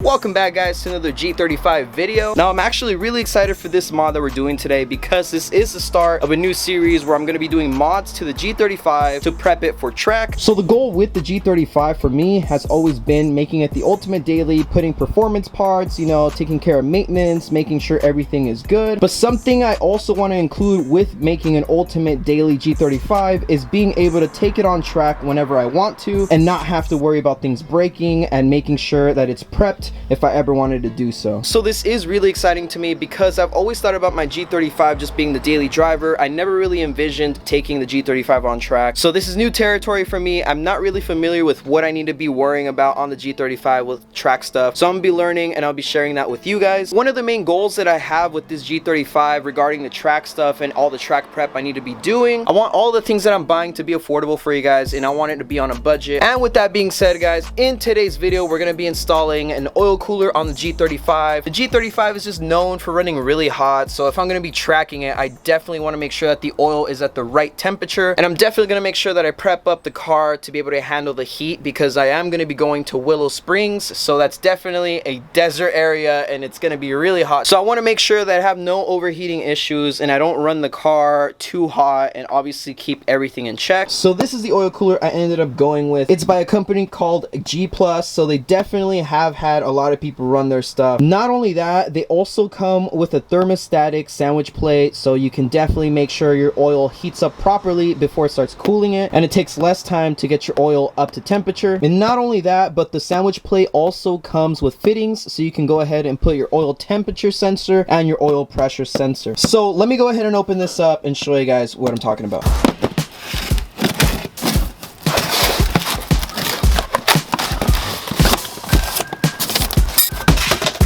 Welcome back, guys, to another G35 video. Now I'm actually really excited for this mod that we're doing today because this is the start of a new series where I'm going to be doing mods to the G35 to prep it for track. So the goal with the G35 for me has always been making it the ultimate daily, putting performance parts, you know, taking care of maintenance, making sure everything is good. But something I also want to include with making an ultimate daily G35 is being able to take it on track whenever I want to and not have to worry about things breaking, and making sure that it's prepped if I ever wanted to do so. So this is really exciting to me because I've always thought about my G35 just being the daily driver. I never really envisioned taking the G35 on track. So this is new territory for me. I'm not really familiar with what I need to be worrying about on the G35 with track stuff. So I'm gonna be learning and I'll be sharing that with you guys. One of the main goals that I have with this G35 regarding the track stuff and all the track prep I need to be doing, I want all the things that I'm buying to be affordable for you guys, and I want it to be on a budget. And with that being said, guys, in today's video we're gonna be installing an oil cooler on the G35. The G35 is just known for running really hot, so if I'm going to be tracking it, I definitely want to make sure that the oil is at the right temperature, and I'm definitely going to make sure that I prep up the car to be able to handle the heat, because I am going to be going to Willow Springs, so that's definitely a desert area and it's going to be really hot. So I want to make sure that I have no overheating issues and I don't run the car too hot, and obviously keep everything in check. So this is the oil cooler I ended up going with. It's by a company called G+, so they definitely have had a lot of people run their stuff. Not only that, they also come with a thermostatic sandwich plate, so you can definitely make sure your oil heats up properly before it starts cooling it, and it takes less time to get your oil up to temperature. And not only that, but the sandwich plate also comes with fittings, so you can go ahead and put your oil temperature sensor and your oil pressure sensor. So let me go ahead and open this up and show you guys what I'm talking about.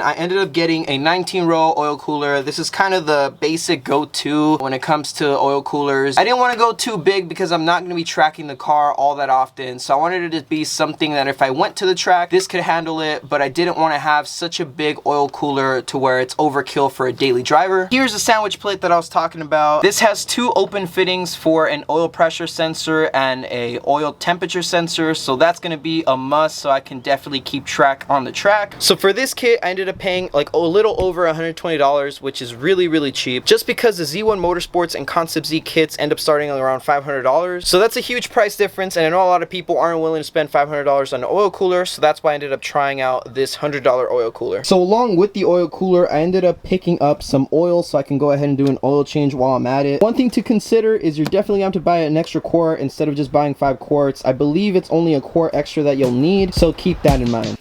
I ended up getting a 19-row oil cooler. This is kind of the basic go-to when it comes to oil coolers. I didn't want to go too big because I'm not going to be tracking the car all that often, so I wanted it to be something that if I went to the track, this could handle it, but I didn't want to have such a big oil cooler to where it's overkill for a daily driver. Here's the sandwich plate that I was talking about. This has two open fittings for an oil pressure sensor and a oil temperature sensor, so that's going to be a must, so I can definitely keep track on the track. So for this kit, I ended up paying like a little over $120, which is really cheap, just because the Z1 Motorsports and Concept Z kits end up starting around $500. So that's a huge price difference, and I know a lot of people aren't willing to spend $500 on an oil cooler, so that's why I ended up trying out this $100 oil cooler. So along with the oil cooler, I ended up picking up some oil so I can go ahead and do an oil change while I'm at it. One thing to consider is you're definitely going to have to buy an extra quart instead of just buying 5 quarts. I believe it's only a quart extra that you'll need, so keep that in mind.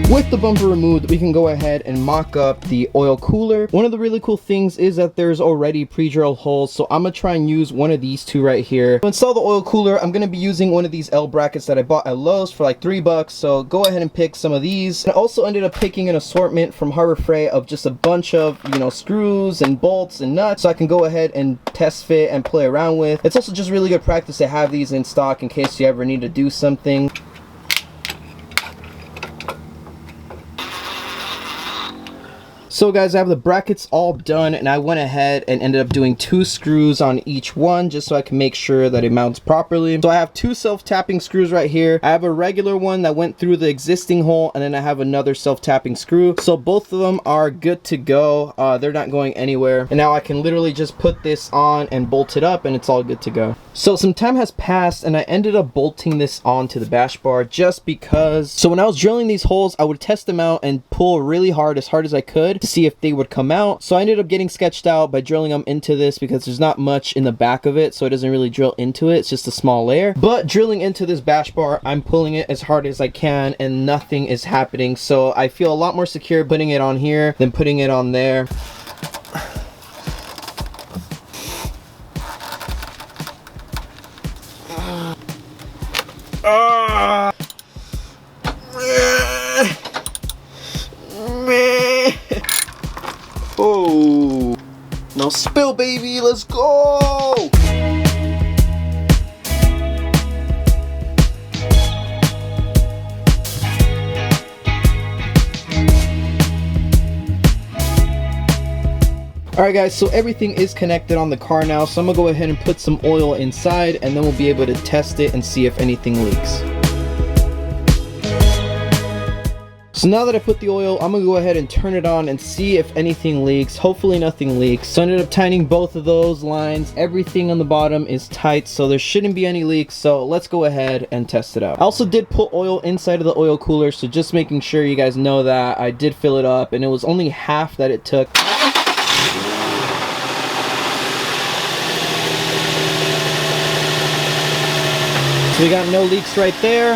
With the bumper removed, we can go ahead and mock up the oil cooler. One of the really cool things is that there's already pre-drilled holes, so I'm gonna try and use one of these two right here. To install the oil cooler, I'm gonna be using one of these L brackets that I bought at Lowe's for like $3, so go ahead and pick some of these. I also ended up picking an assortment from Harbor Freight of just a bunch of, you know, screws and bolts and nuts, so I can go ahead and test fit and play around with. It's also just really good practice to have these in stock in case you ever need to do something. So guys, I have the brackets all done, and I went ahead and ended up doing 2 screws on each one just so I can make sure that it mounts properly. So I have 2 self-tapping screws right here. I have a regular one that went through the existing hole, and then I have another self-tapping screw. So both of them are good to go. They're not going anywhere. And now I can literally just put this on and bolt it up, and it's all good to go. So some time has passed, and I ended up bolting this onto the bash bar just because. So when I was drilling these holes, I would test them out and pull really hard as I could to see if they would come out. So I ended up getting sketched out by drilling them into this because there's not much in the back of it, so it doesn't really drill into it. It's just a small layer. But drilling into this bash bar, I'm pulling it as hard as I can and nothing is happening. So I feel a lot more secure putting it on here than putting it on there. Oh, no spill, baby, let's go. Alright guys, so everything is connected on the car now, so I'm gonna go ahead and put some oil inside and then we'll be able to test it and see if anything leaks. So now that I put the oil, I'm gonna go ahead and turn it on and see if anything leaks. Hopefully nothing leaks. So I ended up tightening both of those lines. Everything on the bottom is tight, so there shouldn't be any leaks. So let's go ahead and test it out. I also did put oil inside of the oil cooler, so just making sure you guys know that I did fill it up, and it was only half that it took. So we got no leaks right there.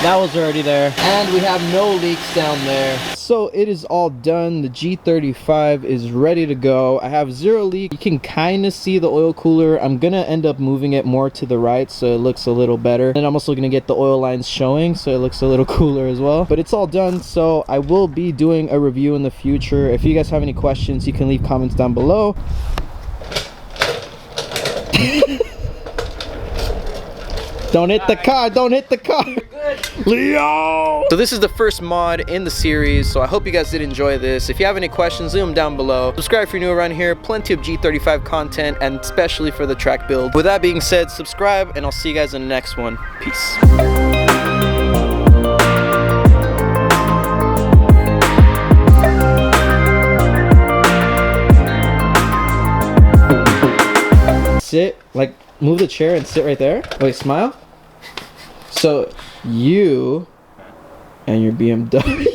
That was already there, and we have no leaks down there. So it is all done. The G35 is ready to go. I have 0 leak. You can kind of see the oil cooler. I'm gonna end up moving it more to the right so it looks a little better, and I'm also gonna get the oil lines showing so it looks a little cooler as well. But it's all done, so I will be doing a review in the future. If you guys have any questions, you can leave comments down below. Don't hit the car, don't hit the car. Leo! So this is the first mod in the series, so I hope you guys did enjoy this. If you have any questions, leave them down below. Subscribe if you're new around here. Plenty of G35 content, and especially for the track build. With that being said, subscribe, and I'll see you guys in the next one. Peace. Sit, like, move the chair and sit right there. Wait, smile. So, you and your BMW.